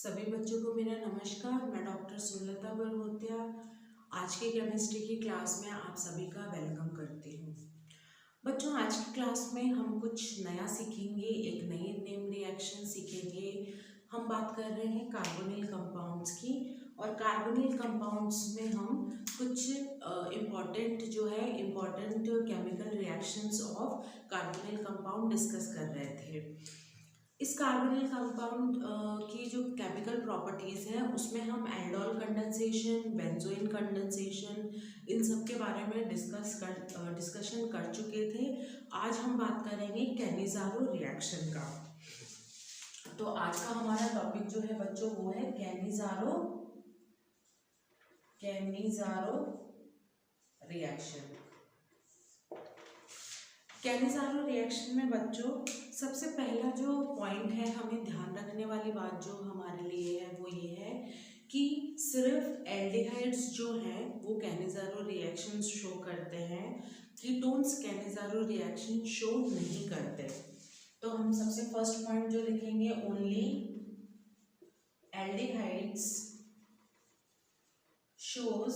सभी बच्चों को मेरा नमस्कार। मैं डॉक्टर सुलता बरहोत्या आज के केमिस्ट्री की क्लास में आप सभी का वेलकम करती हूँ। बच्चों, आज की क्लास में हम कुछ नया सीखेंगे, एक नई नेम रिएक्शन सीखेंगे। हम बात कर रहे हैं कार्बोनिल कंपाउंड्स की, और कार्बोनिल कंपाउंड्स में हम कुछ important chemical reactions of carbonyl compound discuss कर रहे थे। इस कार्बोनिल कंपाउंड की जो केमिकल प्रॉपर्टीज़ हैं उसमें हम एल्डोल कंडेंसेशन, बेंजोइन कंडेंसेशन, इन सब के बारे में डिस्कशन कर चुके थे। आज हम बात करेंगे कैनिज़ारो रिएक्शन का। तो आज का हमारा टॉपिक जो है बच्चों वो है कैनिज़ारो रिएक्शन। कैनिज़ारो रिएक्शन में बच्चों सबसे पहला जो पॉइंट है, हमें ध्यान रखने वाली बात जो हमारे लिए है वो ये है कि सिर्फ एल्डिहाइड्स जो हैं वो कैनिज़ारो रिएक्शन शो करते हैं, कीटोन्स कैनिज़ारो रिएक्शन शो नहीं करते। तो हम सबसे फर्स्ट पॉइंट जो लिखेंगे, only aldehydes shows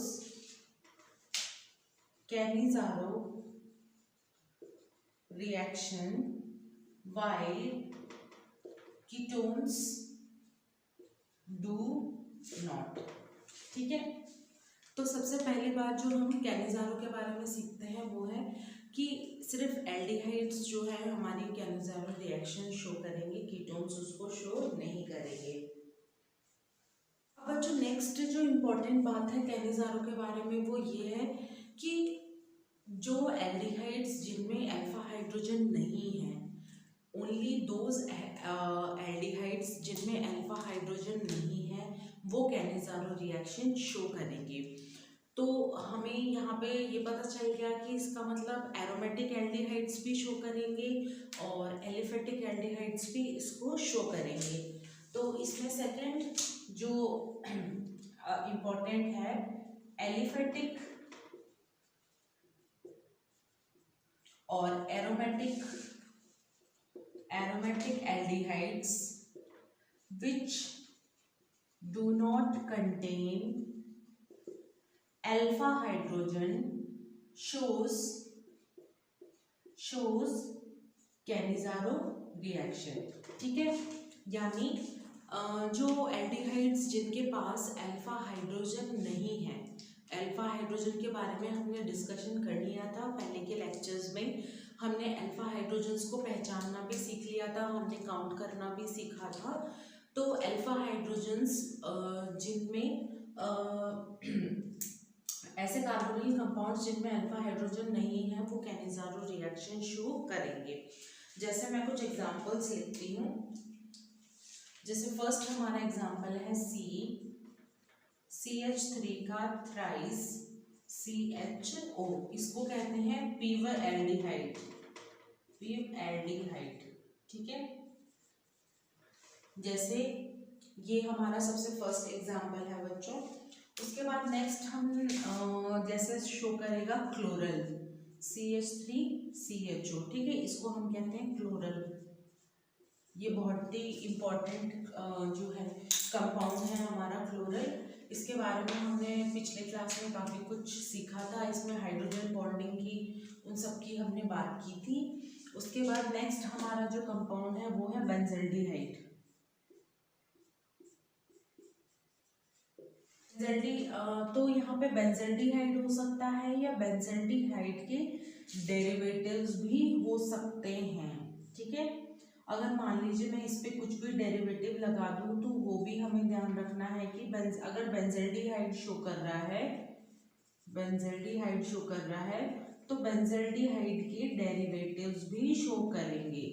Cannizzaro reaction while ketones do not। ठीक है, तो सबसे पहली बात जो हम कैनिज़ारो के बारे में सीखते हैं वो है कि सिर्फ एल्डिहाइड्स जो है हमारी कैनिज़ारो रिएक्शन शो करेंगे, कीटोन्स उसको शो नहीं करेंगे। अब बच्चों नेक्स्ट जो इम्पोर्टेंट बात है कैनिज़ारो के बारे में वो ये है कि जो एल्डिहाइड्स जिनमें अल्फा हाइड्रोजन नहीं है, ओनली दोज एल्डिहाइड्स जिनमें अल्फा हाइड्रोजन नहीं है वो कैनिज़ारो रिएक्शन शो करेंगे। तो हमें यहाँ पे ये पता चल गया कि इसका मतलब एरोमेटिक एल्डिहाइड्स भी शो करेंगे और एलिफेटिक एल्डिहाइड्स भी इसको शो करेंगे। तो इसमें सेकंड जो इम्पोर्टेंट है, एलिफेटिक और aromatic aldehydes which do not contain alpha hydrogen shows Cannizzaro reaction. ठीक है, यानी जो एल्डिहाइड्स जिनके पास अल्फा हाइड्रोजन नहीं है, अल्फा हाइड्रोजन के बारे में हमने डिस्कशन कर लिया था पहले के लेक्चर्स में। हमने अल्फा हाइड्रोजन्स को पहचानना भी सीख लिया था, हमने काउंट करना भी सीखा था। तो अल्फा हाइड्रोजन्स जिनमें ऐसे कार्बोनिल कंपाउंड्स जिनमें अल्फा हाइड्रोजन नहीं है वो कैनिज़ारो रिएक्शन शो करेंगे। जैसे मैं कुछ एग्जांपल्स लिखती हूँ। जैसे फर्स्ट हमारा एग्जांपल है CH3 का थ्राइस CHO, इसको कहते हैं पीवर एल्डिहाइड। ठीक है, जैसे ये हमारा सबसे फर्स्ट एग्जांपल है बच्चों। उसके बाद नेक्स्ट हम जैसे शो करेगा क्लोरल CH3CHO। ठीक है, इसको हम कहते हैं क्लोरल। ये बहुत ही इम्पोर्टेंट जो है कंपाउंड है हमारा क्लोरल। इसके बारे में हमने पिछले क्लास में काफ़ी कुछ सीखा था, इसमें हाइड्रोजन बॉन्डिंग की उन सब की हमने बात की थी। उसके बाद नेक्स्ट हमारा जो कंपाउंड है वो है बेंजल्डिहाइड। तो यहाँ पे बेंजल्डिहाइड हो सकता है या बेंजल्डिहाइड के डेरिवेटिव्स भी हो सकते हैं। ठीक है, अगर मान लीजिए मैं इस पे कुछ भी डेरिवेटिव लगा दूं तो वो भी हमें ध्यान रखना है कि अगर बेंजल्डिहाइड शो कर रहा है तो बेंजल्डिहाइड के डेरिवेटिव्स भी शो करेंगे,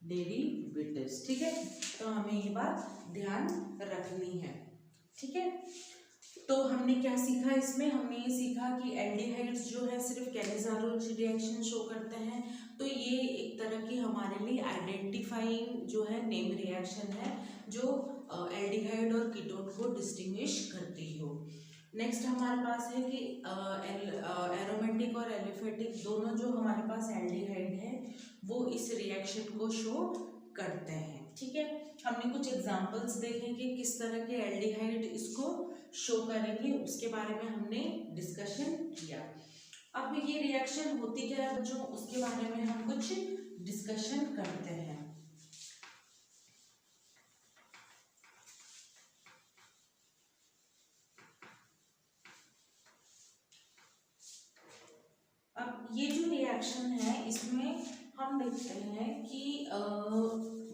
डेरिवेटिव्स। ठीक है, तो हमें ये बात ध्यान रखनी है। ठीक है, तो हमने क्या सीखा इसमें, हमने ये सीखा कि एल्डिहाइड्स जो है सिर्फ कैनिज़ारो रिएक्शन शो करते हैं। तो ये एक तरह की हमारे लिए आइडेंटिफाइंग जो है नेम रिएक्शन है जो एल्डिहाइड और कीटोन को डिस्टिंग्विश करती हो। नेक्स्ट हमारे पास है कि एरोमेटिक और एलिफेटिक दोनों जो हमारे पास एल्डिहाइड है वो इस रिएक्शन को शो करते हैं। ठीक है, हमने कुछ एग्जांपल्स देखे कि किस तरह के एल्डिहाइड इसको शो करेंगे, उसके बारे में हमने डिस्कशन किया। अब ये रिएक्शन होती क्या है बच्चों, उसके बारे में हम कुछ डिस्कशन करते हैं। अब ये जो रिएक्शन है इसमें हम देखते हैं कि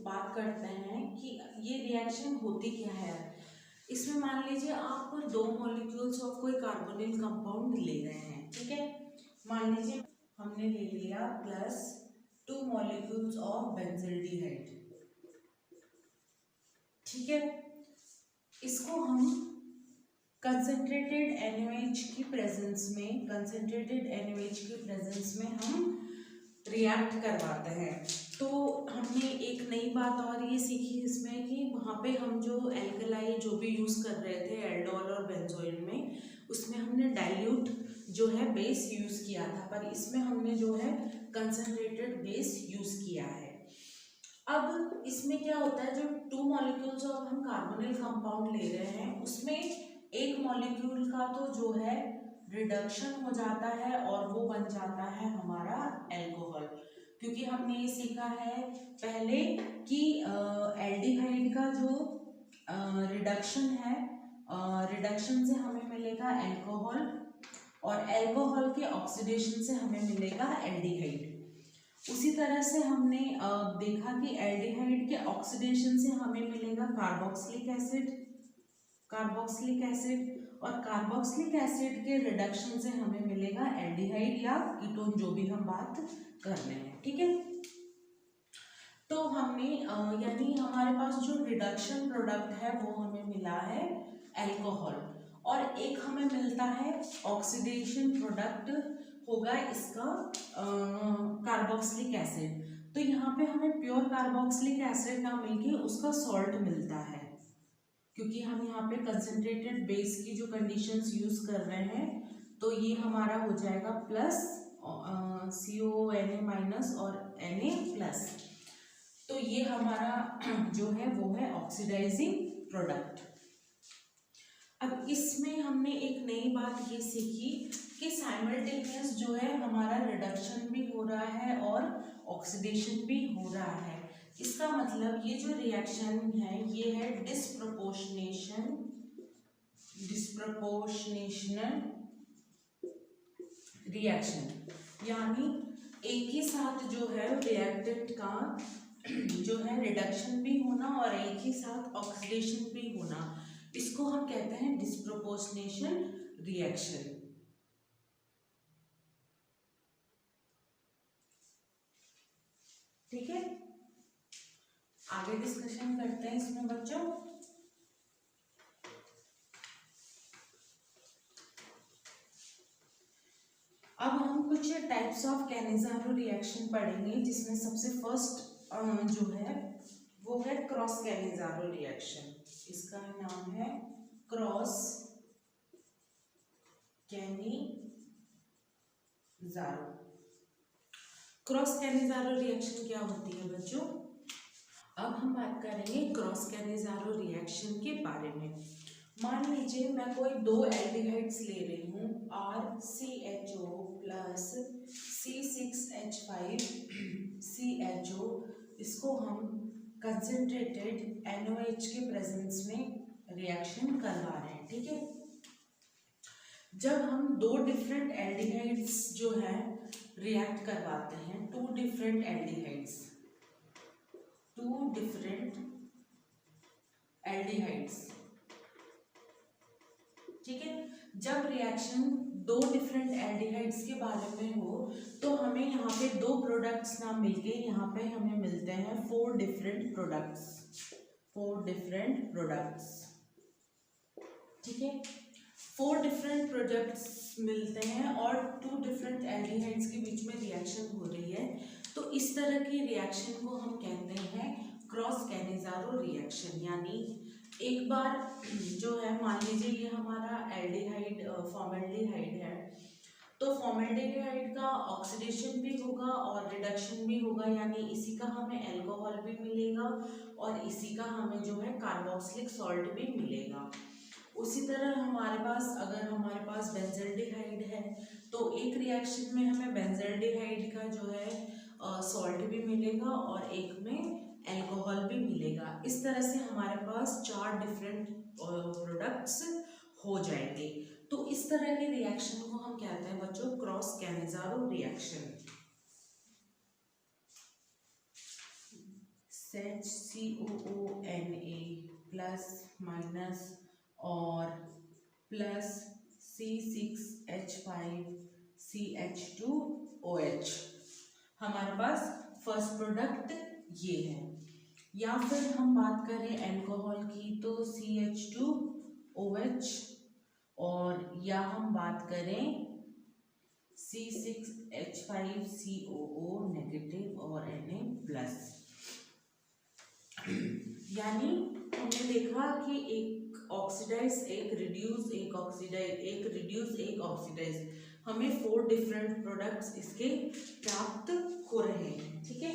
बात करते हैं कि ये रिएक्शन होती क्या है। इसमें मान लीजिए आप दो मॉलिक्यूल्स ऑफ कोई कार्बोनिल कंपाउंड ले रहे हैं, ठीक है। मान लीजिए हमने ले लिया प्लस 2 मॉलिक्यूल्स ऑफ बेंजल्डिहाइड, ठीक है। इसको हम कंसंट्रेटेड NaOH की प्रेजेंस में, कंसंट्रेटेड NaOH की प्रेजेंस में हम रिएक्ट करवाते हैं। तो हमने एक नई बात और ये सीखी इसमें कि वहाँ पे हम जो एल्कलाई जो भी यूज़ कर रहे थे एल्डोल और बेंजोइन में, उसमें हमने डाइल्यूट जो है बेस यूज़ किया था, पर इसमें हमने जो है कंसंट्रेटेड बेस यूज़ किया है। अब इसमें क्या होता है, जो 2 मॉलिक्यूल्स ऑफ हम कार्बोनिल कंपाउंड ले रहे हैं उसमें एक मॉलिक्यूल का तो जो है रिडक्शन हो जाता है और वो बन जाता है हमारा एल्कोहल, क्योंकि हमने ये सीखा है पहले कि एल्डिहाइड का जो रिडक्शन है, रिडक्शन से हमें मिलेगा एल्कोहल और एल्कोहल के ऑक्सीडेशन से हमें मिलेगा एल्डिहाइड। उसी तरह से हमने देखा कि एल्डिहाइड के ऑक्सीडेशन से हमें मिलेगा कार्बोक्सिलिक एसिड, कार्बोक्सिलिक एसिड, और कार्बोक्सिलिक एसिड के रिडक्शन से हमें मिलेगा एल्डिहाइड या कीटोन, जो भी हम बात कर रहे हैं, ठीक है। तो हमने यानी हमारे पास जो रिडक्शन प्रोडक्ट है वो हमें मिला है एल्कोहल, और एक हमें मिलता है ऑक्सीडेशन प्रोडक्ट होगा इसका कार्बोक्सिलिक एसिड। तो यहाँ पे हमें प्योर कार्बोक्सिलिक एसिड ना मिलके उसका सॉल्ट मिलता है, क्योंकि हम यहाँ पे कंसंट्रेटेड बेस की जो कंडीशंस यूज कर रहे हैं, तो ये हमारा हो जाएगा प्लस CONA माइनस और Na प्लस। तो ये हमारा जो है वो है ऑक्सीडाइजिंग प्रोडक्ट। अब इसमें हमने एक नई बात ये सीखी कि साइमल्टेनियस जो है हमारा रिडक्शन भी हो रहा है और ऑक्सीडेशन भी हो रहा है। इसका मतलब ये जो रिएक्शन है ये है डिस्प्रपोर्शनेशन, डिस्प्रपोर्शनेशनल रिएक्शन, यानी एक ही साथ जो है रिएक्टेंट का जो है रिडक्शन भी होना और एक ही साथ ऑक्सीडेशन भी होना, इसको हम कहते हैं डिस्प्रपोर्शनेशन रिएक्शन। ठीक है, आगे डिस्कशन करते हैं इसमें बच्चों। अब हम कुछ टाइप्स ऑफ कैनिज़ारो रिएक्शन पढ़ेंगे, जिसमें सबसे फर्स्ट जो है वो है क्रॉस कैनिज़ारो रिएक्शन। इसका नाम है cross Cannizzaro. Cross Cannizzaro reaction क्या होती है बच्चों? अब हम बात करेंगे क्रॉस कैनिज़ारो रिएक्शन के बारे में। मान लीजिए मैं कोई दो एल्डिहाइड्स ले रही हूँ, RCHO प्लस C6H5CHO, इसको हम कंसंट्रेटेड NaOH के प्रेजेंस में रिएक्शन करवा रहे हैं, ठीक है। जब हम दो डिफरेंट एल्डिहाइड्स जो है रिएक्ट करवाते हैं, टू डिफरेंट एल्डिहाइड्स, ठीक है। जब रिएक्शन दो डिफरेंट एल्डिहाइड्स के बारे में हो तो हमें यहाँ पे दो प्रोडक्ट्स ना मिलके यहाँ पे हमें मिलते हैं 4 डिफरेंट प्रोडक्ट्स, ठीक है। 4 डिफरेंट प्रोडक्ट्स मिलते हैं और 2 डिफरेंट एल्डिहाइड्स के बीच में रिएक्शन हो रही है, तो इस तरह की रिएक्शन को हम कहते हैं क्रॉस कैनिज़ारो रिएक्शन। यानी एक बार जो है मान लीजिए ये हमारा एल्डिहाइड फॉर्मेल्डिहाइड है, तो फॉर्मेल्डिहाइड का ऑक्सीडेशन भी होगा और रिडक्शन भी होगा, यानी इसी का हमें अल्कोहल भी मिलेगा और इसी का हमें जो है कार्बोक्सिलिक सॉल्ट भी मिलेगा। उसी तरह हमारे पास अगर हमारे पास बेंजल्डिहाइड है तो एक रिएक्शन में हमें बेंजल्डिहाइड का जो है सॉल्ट भी मिलेगा और एक में अल्कोहल भी मिलेगा। इस तरह से हमारे पास 4 डिफरेंट प्रोडक्ट्स हो जाएंगे। तो इस तरह के रिएक्शन को हम कहते हैं बच्चों cross Cannizzaro reaction. HCOONA plus minus और प्लस C6H5CH2OH हमारे पास फर्स्ट प्रोडक्ट ये है। या फिर हम बात करें अल्कोहल की तो CH2OH, और या हम बात करें C6H5COO नेगेटिव और Na प्लस। यानी हमने देखा कि एक ऑक्सीडाइज, एक रिड्यूस, एक ऑक्सीडाइज, एक रिड्यूस, एक ऑक्सीडाइज, हमें 4 डिफरेंट प्रोडक्ट्स इसके प्राप्त हो रहे हैं। ठीक है,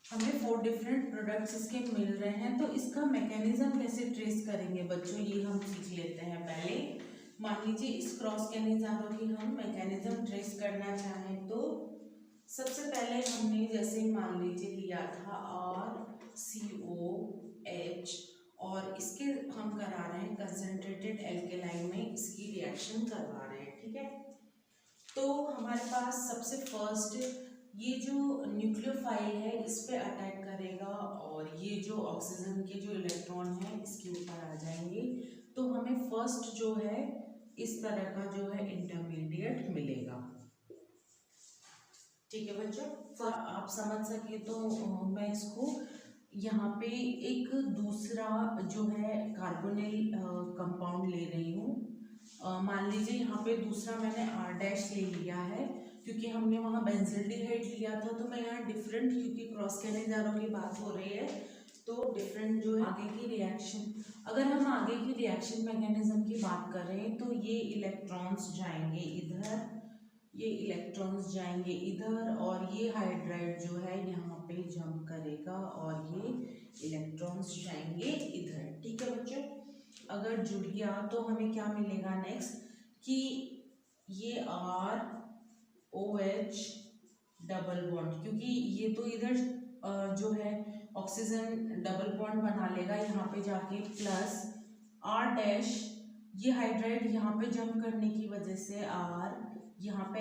हमें 4 डिफरेंट प्रोडक्ट्स इसके मिल रहे हैं। तो इसका मैकेनिज्म कैसे ट्रेस करेंगे बच्चों, ये हम सीख लेते हैं। पहले मान लीजिए इस क्रॉस कैनिज़ारो की हम मैकेनिज्म ट्रेस करना चाहें तो सबसे पहले हमने जैसे मान लीजिए लिया था RCOH और इसके हम करा रहे हैं कंसंट्रेटेड एल्केलाइन में इसकी रिएक्शन करवा रहे हैं। ठीक है, तो हमारे पास सबसे फर्स्ट ये जो न्यूक्लियोफाइल है इस पे अटैक करेगा और ये जो ऑक्सीजन के जो इलेक्ट्रॉन है इसके ऊपर आ जाएंगे। तो हमें फर्स्ट जो है इस तरह का जो है इंटरमीडिएट मिलेगा। ठीक है बच्चों, आप समझ सके तो मैं इसको यहाँ पे एक दूसरा जो है कार्बोनिल कंपाउंड ले रही हूँ। मान लीजिए यहाँ पे दूसरा मैंने R' ले लिया है क्योंकि हमने वहाँ बेंजल्डिहाइड लिया था। तो मैं यहाँ डिफरेंट, क्योंकि क्रॉस कैनिज़ारो की बात हो रही है तो डिफरेंट जो है आगे की रिएक्शन, अगर हम आगे की रिएक्शन मैकेनिज्म की बात करें तो ये इलेक्ट्रॉन्स जाएंगे इधर, ये इलेक्ट्रॉन्स जाएंगे इधर और ये हाइड्राइड जो है यहाँ पे जंप करेगा और ये इलेक्ट्रॉन्स जाएंगे इधर। ठीक है बच्चों, अगर जुड़ गया तो हमें क्या मिलेगा नेक्स्ट कि ये ROH डबल बॉन्ड, क्योंकि ये तो इधर जो है ऑक्सीजन डबल बॉन्ड बना लेगा यहाँ पे जाके, प्लस R' ये हाइड्राइड यहाँ पे जंप करने की वजह से R, यहाँ पे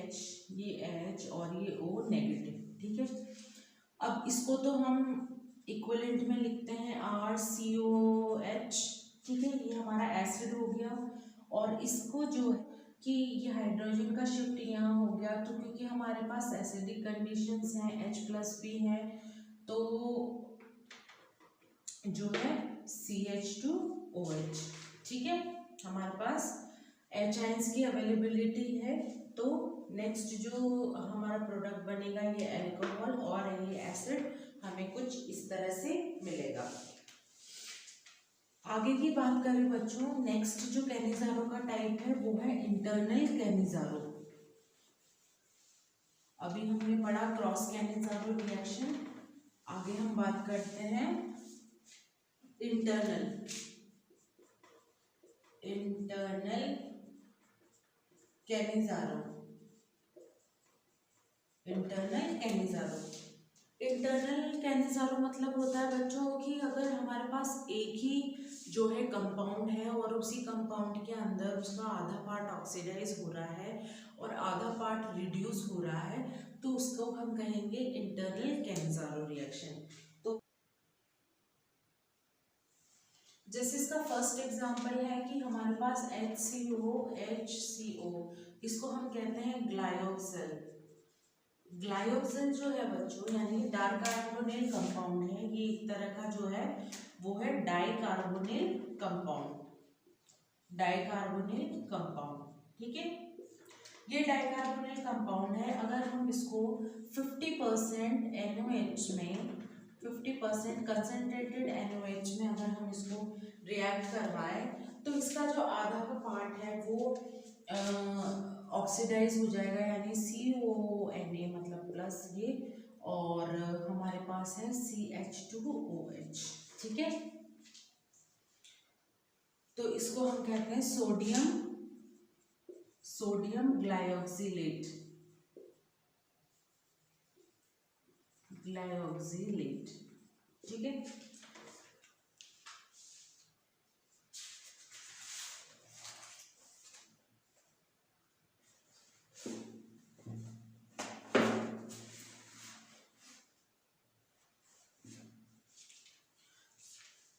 H, ये H और ये O नेगेटिव। ठीक है, अब इसको तो हम इक्विवेलेंट में लिखते हैं RCOH। ठीक है, ये हमारा एसिड हो गया और इसको जो है कि ये हाइड्रोजन का शिफ्ट यहाँ हो गया, तो क्योंकि हमारे पास एसिडिक कंडीशंस हैं, H+P है, तो जो है CH2OH। ठीक है, हमारे पास H आयंस की अवेलेबिलिटी है। तो नेक्स्ट जो हमारा प्रोडक्ट बनेगा ये अल्कोहल और ये एसिड हमें कुछ इस तरह से मिलेगा। आगे की बात करें बच्चों, नेक्स्ट जो कैनिज़ारो का टाइप है वो है इंटरनल कैनिज़ारो। अभी हमने पढ़ा क्रॉस कैनिज़ारो रिएक्शन, आगे हम बात करते हैं इंटरनल कैनिज़ारो। इंटरनल कैनिज़ारो मतलब होता है बच्चों कि अगर हमारे पास एक ही जो है कंपाउंड है और उसी कंपाउंड के अंदर उसका आधा पार्ट ऑक्सीडाइज हो रहा है और आधा पार्ट रिड्यूस हो रहा है तो उसको हम कहेंगे इंटरनल कैनिज़ारो रिएक्शन। तो जैसे इसका फर्स्ट एग्जांपल है कि हमारे पास HCO, इसको हम कहते हैं ग्लायोक्सिल। ग्लायोक्सिल जो है बच्चों यानी डार्क कार्बोनिल कंपाउंड है, ये एक तरह का जो है वो है डाइकार्बोनिल कंपाउंड। ठीक है, ये डाइकार्बोनिल कंपाउंड है। अगर हम इसको 50% NaOH में, 50% कंसनट्रेटेड NaOH में अगर हम इसको रिएक्ट करवाएं तो इसका जो आधा का पार्ट है वो ऑक्सीडाइज हो जाएगा, यानी CONA मतलब प्लस ये, और हमारे पास है CH2OH, ठीक है। तो इसको हम कहते हैं सोडियम ग्लाइऑक्सिलेट, ठीक है।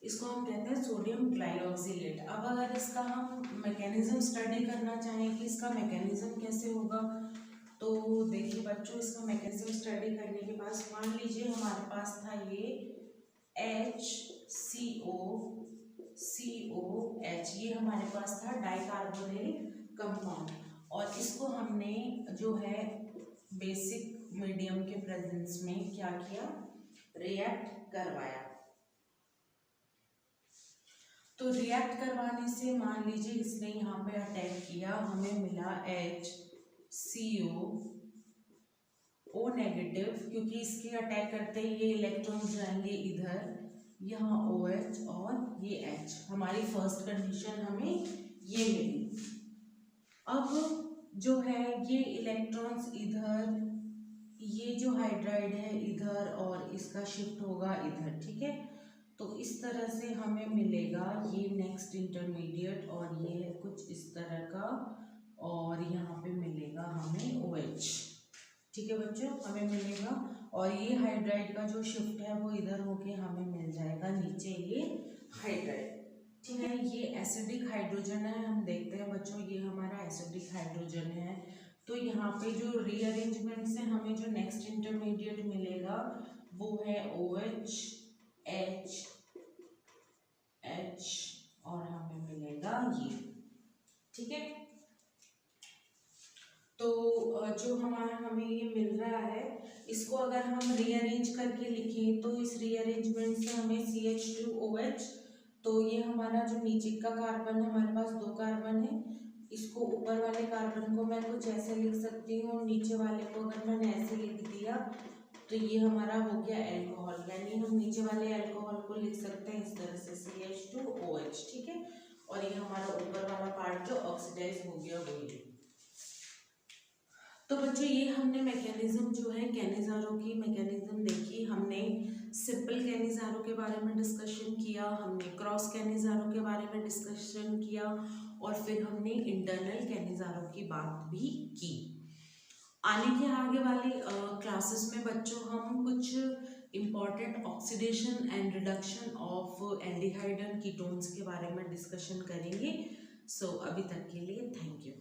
इसको हम कहते हैं सोडियम ग्लाइऑक्सिलेट। अब अगर इसका हम मैकेनिज्म स्टडी करना चाहें कि इसका मैकेनिज्म कैसे होगा, तो देखिए बच्चों, इसका मैकेनिज्म स्टडी करने के बाद मान लीजिए हमारे पास था ये HCOCOH, ये हमारे पास था डाइकार्बोनिल कंपाउंड, और इसको हमने जो है बेसिक मीडियम के प्रेजेंस में क्या किया, रिएक्ट करवाया। तो रिएक्ट करवाने से मान लीजिए इसने यहाँ पे अटैक किया, हमें मिला HCOO नेगेटिव, क्योंकि इसके अटैक करते ही ये इलेक्ट्रॉन्स जाएंगे इधर, यहाँ OH और ये H, हमारी फर्स्ट कंडीशन हमें ये मिली। अब जो है ये इलेक्ट्रॉन्स इधर, ये जो हाइड्राइड है इधर, और इसका शिफ्ट होगा इधर, ठीक है। तो इस तरह से हमें मिलेगा ये नेक्स्ट इंटरमीडिएट, और ये कुछ इस तरह का, और यहाँ पे मिलेगा हमें OH, ठीक है बच्चों, हमें मिलेगा। और ये हाइड्राइड का जो शिफ्ट है वो इधर होके हमें मिल जाएगा नीचे ये हाइड्राइड, ठीक है। ये एसिडिक हाइड्रोजन है, हम देखते हैं बच्चों, ये हमारा एसिडिक हाइड्रोजन है। तो यहाँ पे जो रीअरेंजमेंट से हमें जो नेक्स्ट इंटरमीडिएट मिलेगा वो है OH H और हमें मिलेगा ये, ठीक है। तो जो हमारा हमें ये मिल रहा है, इसको अगर हम रीअरेंज करके लिखें तो इस रीअरेंजमेंट से हमें CH2OH, तो ये हमारा जो नीचे का कार्बन है, हमारे पास 2 कार्बन है, इसको ऊपर वाले कार्बन को मैं कुछ ऐसे लिख सकती हूँ, नीचे वाले को अगर मैंने ऐसे लिख दिया तो ये हमारा हो गया एल्कोहल, यानी हम नीचे वाले एल्कोहल को लिख सकते हैं इस तरह से CH2OH, ठीक है। और ये हमारा ऊपर वाला पार्ट जो ऑक्सीडाइज हो गया वो ये। तो बच्चों ये हमने मैकेनिज्म जो है कैनिज़ारो की मैकेनिज्म देखी, हमने सिंपल कैनिज़ारो के बारे में डिस्कशन किया, हमने क्रॉस कैनिज़ारो के बारे में डिस्कशन किया, और फिर हमने इंटरनल कैनिज़ारो की बात भी की। आने के आगे वाली क्लासेस में बच्चों हम कुछ important oxidation and reduction of aldehyde and ketones के बारे में डिस्कशन करेंगे। सो अभी तक के लिए थैंक यू।